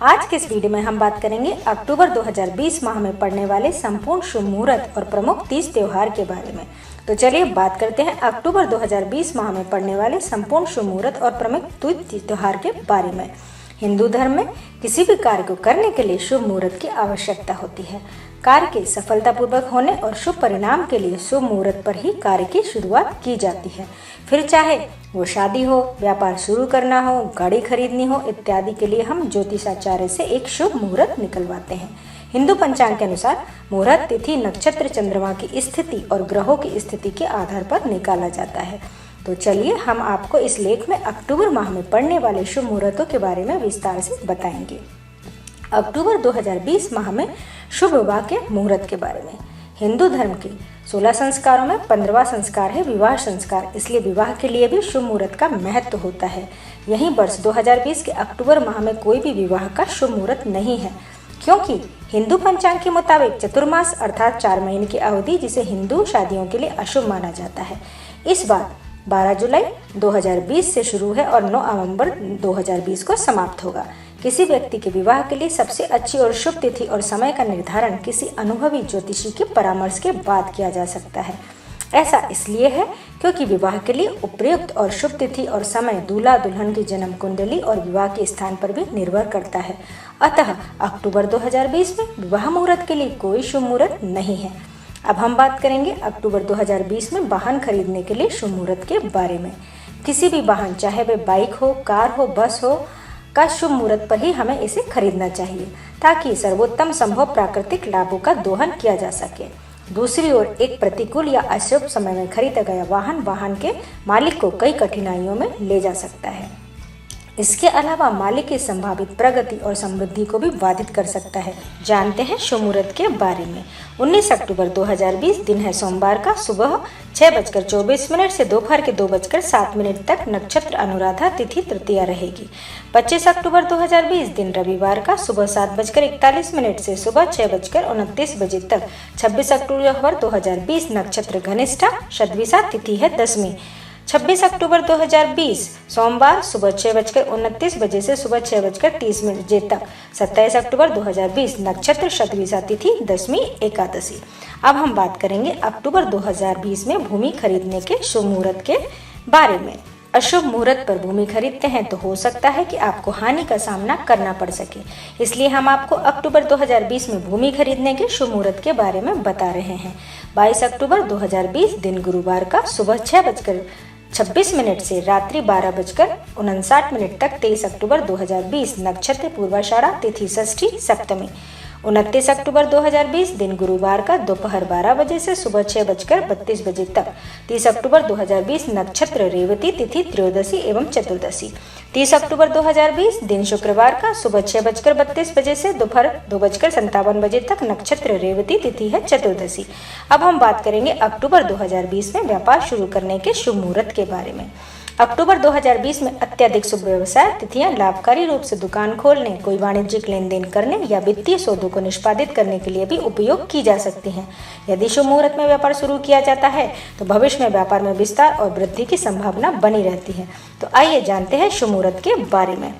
आज के इस वीडियो में हम बात करेंगे अक्टूबर 2020 माह में पड़ने वाले संपूर्ण शुभ मुहूर्त और प्रमुख तीज त्योहार के बारे में। तो चलिए बात करते हैं अक्टूबर 2020 माह में पड़ने वाले संपूर्ण शुभ मुहूर्त और प्रमुख तीज त्योहार के बारे में। हिंदू धर्म में किसी भी कार्य को करने के लिए शुभ मुहूर्त की आवश्यकता होती है। कार्य के सफलतापूर्वक होने और शुभ परिणाम के लिए शुभ मुहूर्त पर ही कार्य की शुरुआत की जाती है। फिर चाहे वो शादी हो, व्यापार शुरू करना हो, गाड़ी खरीदनी हो इत्यादि के लिए हम ज्योतिषाचार्य से एक शुभ मुहूर्त निकलवाते हैं। हिंदू पंचांग के अनुसार मुहूर्त तिथि नक्षत्र चंद्रमा की स्थिति और ग्रहों की स्थिति के आधार पर निकाला जाता है। तो चलिए हम आपको इस लेख में अक्टूबर माह में पड़ने वाले शुभ मुहूर्तों के बारे में विस्तार से बताएंगे। अक्टूबर 2020 माह में शुभ विवाह के मुहूर्त के बारे में। हिंदू धर्म के 16 संस्कारों में 15वां संस्कार है विवाह संस्कार, इसलिए विवाह के लिए भी शुभ मुहूर्त का महत्व होता है। यही वर्ष 2020 के अक्टूबर माह में कोई भी विवाह का शुभ मुहूर्त नहीं है, क्योंकि हिंदू पंचांग के मुताबिक चतुर्मास अर्थात 4 महीने की अवधि जिसे हिंदू शादियों के लिए अशुभ माना जाता है। इस बार 12 जुलाई 2020 से शुरू है और 9 नवंबर 2020 को समाप्त होगा। किसी व्यक्ति के विवाह के लिए सबसे अच्छी और शुभ तिथि और समय का निर्धारण किसी अनुभवी ज्योतिषी के परामर्श के बाद किया जा सकता है। ऐसा इसलिए है क्योंकि विवाह के लिए उपयुक्त और शुभ तिथि और समय दूल्हा दुल्हन की जन्म कुंडली और विवाह के स्थान पर भी निर्भर करता है। अतः अक्टूबर 2020 में विवाह मुहूर्त के लिए कोई शुभ मुहूर्त नहीं है। अब हम बात करेंगे अक्टूबर 2020 में वाहन खरीदने के लिए शुभ मुहूर्त के बारे में। किसी भी वाहन, चाहे वे बाइक हो, कार हो, बस हो, का शुभ मुहूर्त पर ही हमें इसे खरीदना चाहिए ताकि सर्वोत्तम संभव प्राकृतिक लाभों का दोहन किया जा सके। दूसरी ओर एक प्रतिकूल या अशुभ समय में खरीदा गया वाहन के मालिक को कई कठिनाइयों में ले जा सकता है। इसके अलावा मालिक की संभावित प्रगति और समृद्धि को भी बाधित कर सकता है। जानते हैं शुभ मुहूर्त के बारे में। 19 अक्टूबर 2020 दिन है सोमवार का, सुबह 6:24 से दोपहर के 2:07 तक नक्षत्र अनुराधा, तिथि तृतीया रहेगी। 25 अक्टूबर 2020 दिन रविवार का, सुबह 7:41 से सुबह 6:29 तक। 26 अक्टूबर 2020 नक्षत्र घनिष्ठा, शतभिषा, तिथि है दसवीं। 26 अक्टूबर 2020 सोमवार, सुबह 6:29 से सुबह 6:30 तक। 27 अक्टूबर 2020 नक्षत्र शतभिषा, तिथि दसवीं एकादशी। अब हम बात करेंगे अक्टूबर 2020 में भूमि खरीदने के शुभ मुहूर्त के बारे में। अशुभ मुहूर्त पर भूमि खरीदते हैं तो हो सकता है कि आपको हानि का सामना करना पड़ सके, इसलिए हम आपको अक्टूबर 2020 में भूमि खरीदने के शुभ मुहूर्त के बारे में बता रहे हैं। 22 अक्टूबर 2020 दिन गुरुवार का, सुबह 6:26 से रात्रि 12:59 तक। 23 अक्टूबर 2020 नक्षत्र पूर्वाषाढ़ा, तिथि षष्ठी सप्तमी। 29 अक्टूबर 2020 दिन गुरुवार का, दोपहर 12 से सुबह 6:32 तक। 30 अक्टूबर 2020 नक्षत्र रेवती, तिथि त्रयोदशी एवं चतुर्दशी। 30 अक्टूबर 2020 दिन शुक्रवार का, सुबह 6:32 से दोपहर 2:57 तक। नक्षत्र रेवती, तिथि है चतुर्दशी। अब हम बात करेंगे अक्टूबर 2020 में व्यापार शुरू करने के शुभ मुहूर्त के बारे में। अक्टूबर 2020 में अत्यधिक शुभ व्यवसाय तिथियां लाभकारी रूप से दुकान खोलने, कोई वाणिज्यिक लेन देन करने या वित्तीय सौदों को निष्पादित करने के लिए भी उपयोग की जा सकती हैं। यदि शुभ मुहूर्त में व्यापार शुरू किया जाता है तो भविष्य में व्यापार में विस्तार और वृद्धि की संभावना बनी रहती है। तो आइए जानते हैं शुभ मुहूर्त के बारे में।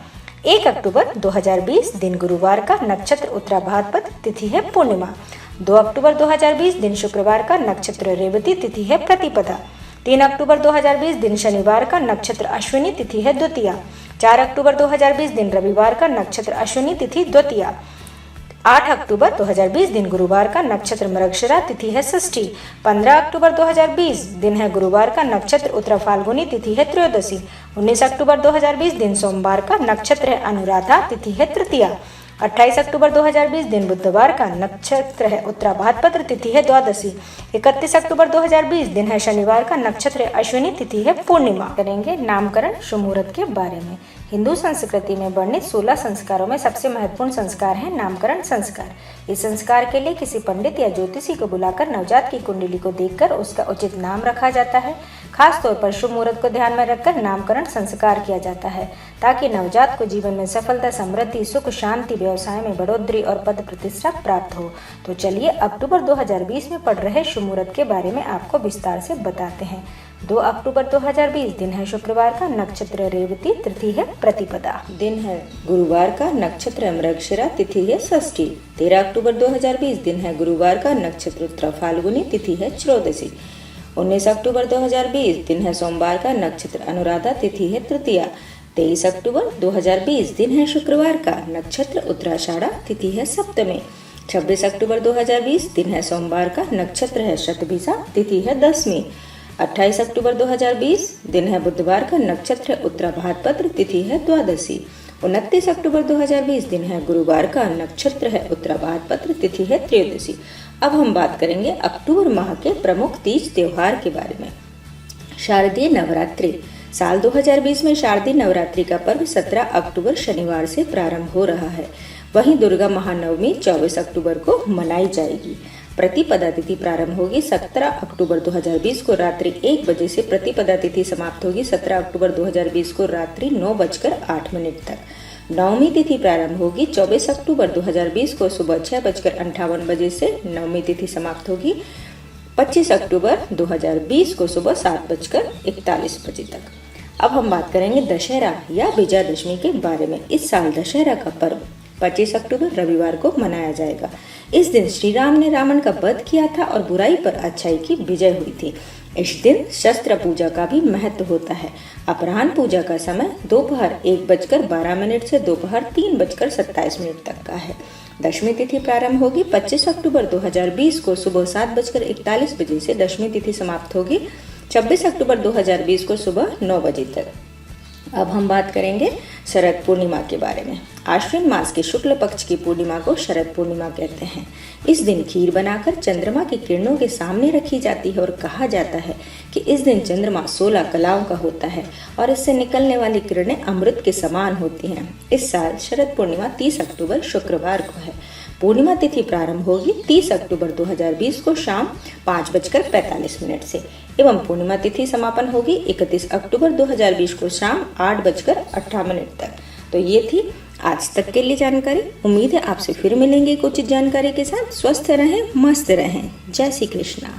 1 अक्टूबर 2020 दिन गुरुवार का, नक्षत्र उत्तरा भाद्रपद, तिथि है पूर्णिमा। 2 अक्टूबर 2020 दिन शुक्रवार का, नक्षत्र रेवती, तिथि है प्रतिपदा। 3 अक्टूबर 2020 दिन शनिवार का, नक्षत्र अश्विनी, तिथि है द्वितीया। 4 अक्टूबर 2020 दिन रविवार का, नक्षत्र अश्विनी, तिथि द्वितीया। 8 अक्टूबर 2020 दिन गुरुवार का, नक्षत्र मृगशिरा, तिथि है षष्ठी। 15 अक्टूबर 2020 दिन है गुरुवार का, नक्षत्र उत्तरा फाल्गुनी, तिथि है त्रयोदशी। 19 अक्टूबर 2020 दिन सोमवार का, नक्षत्र है अनुराधा, तिथि है तृतीया। 28 अक्टूबर 2020 दिन बुधवार का, नक्षत्र है उत्तरा भाद्रपद, तिथि है द्वादशी। 31 अक्टूबर 2020 दिन है शनिवार का, नक्षत्र है अश्विनी, तिथि है पूर्णिमा। करेंगे नामकरण शुभ मुहूर्त के बारे में। हिंदू संस्कृति में वर्णित 16 संस्कारों में सबसे महत्वपूर्ण संस्कार है नामकरण संस्कार। इस संस्कार के लिए किसी पंडित या ज्योतिषी को बुलाकर नवजात की कुंडली को देखकर उसका उचित नाम रखा जाता है। खास तौर पर शुभ मुहूर्त को ध्यान में रखकर नामकरण संस्कार किया जाता है ताकि नवजात को जीवन में सफलता, समृद्धि, सुख, शांति, व्यवसाय में बढ़ोतरी और पद प्रतिष्ठा प्राप्त हो। तो चलिए अक्टूबर 2020 में पड़ रहे शुभ मुहूर्त के बारे में आपको विस्तार से बताते हैं। 2 अक्टूबर 2020 दिन है शुक्रवार का, नक्षत्र रेवती, तिथि है प्रतिपदा। दिन है गुरुवार का, नक्षत्र मृगशिरा, तिथि है षष्ठी। 13 अक्टूबर 2020 दिन है गुरुवार का, नक्षत्र उत्तरा फाल्गुनी, तिथि है त्रयोदशी। 19 अक्टूबर 2020 दिन है सोमवार का, नक्षत्र अनुराधा, तिथि है तृतीया। 23 अक्टूबर 2020 दिन है शुक्रवार का, नक्षत्र उत्तराषाढ़ा, तिथि है सप्तमी। 26 अक्टूबर 2020 दिन है सोमवार का, नक्षत्र है शतभिषा, तिथि है दसवीं। 28 अक्टूबर 2020 दिन है बुधवार का, नक्षत्र उत्तरा भाद्रपद, तिथि है द्वादशी। 29 अक्टूबर 2020 दिन है गुरुवार का, नक्षत्र है उत्तरा भाद्रपद, तिथि है त्रयोदशी। अब हम बात करेंगे अक्टूबर माह के प्रमुख तीज त्योहार के बारे में। शारदीय नवरात्रि। साल 2020 में शारदीय नवरात्रि का पर्व 17 अक्टूबर शनिवार से प्रारंभ हो रहा है। वहीं दुर्गा महानवमी 24 अक्टूबर को मनाई जाएगी। प्रतिपदा तिथि प्रारंभ होगी 17 अक्टूबर 2020 को रात्रि 1 बजे से। प्रतिपदा तिथि समाप्त होगी 17 अक्टूबर 2020 को रात्रि 9:08 तक। नवमी तिथि प्रारंभ होगी 24 अक्टूबर 2020 को सुबह 6:58 बजे से। नवमी तिथि समाप्त होगी 25 अक्टूबर 2020 को सुबह 7:41 बजे तक। अब हम बात करेंगे दशहरा या विजयादशमी के बारे में। इस साल दशहरा का पर्व 25 अक्टूबर रविवार को मनाया जाएगा। इस दिन श्री राम ने रावण का वध किया था और बुराई पर अच्छाई की विजय हुई थी। इस दिन शस्त्र पूजा का भी महत्व होता है। अपराह्न पूजा का समय दोपहर 1:12 से दोपहर 3:27 तक का है। दशमी तिथि प्रारंभ होगी 25 अक्टूबर 2020 को सुबह 7:41 बजे से। दशमी तिथि समाप्त होगी 26 अक्टूबर 2020 को सुबह 9 बजे तक। अब हम बात करेंगे शरद पूर्णिमा के बारे में। आश्विन मास के शुक्ल पक्ष की पूर्णिमा को शरद पूर्णिमा कहते हैं। इस दिन खीर बनाकर चंद्रमा की किरणों के सामने रखी जाती है और कहा जाता है कि इस दिन चंद्रमा 16 कलाओं का होता है और इससे निकलने वाली किरणें अमृत के समान होती हैं। इस साल शरद पूर्णिमा 30 अक्टूबर शुक्रवार को है। पूर्णिमा तिथि प्रारंभ होगी 30 अक्टूबर 2020 को शाम 5:45 से एवं पूर्णिमा तिथि समापन होगी 31 अक्टूबर 2020 को शाम 8:58 तक। तो ये थी आज तक के लिए जानकारी। उम्मीद है आपसे फिर मिलेंगे कुछ जानकारी के साथ। स्वस्थ रहें, मस्त रहें। जय श्री कृष्णा।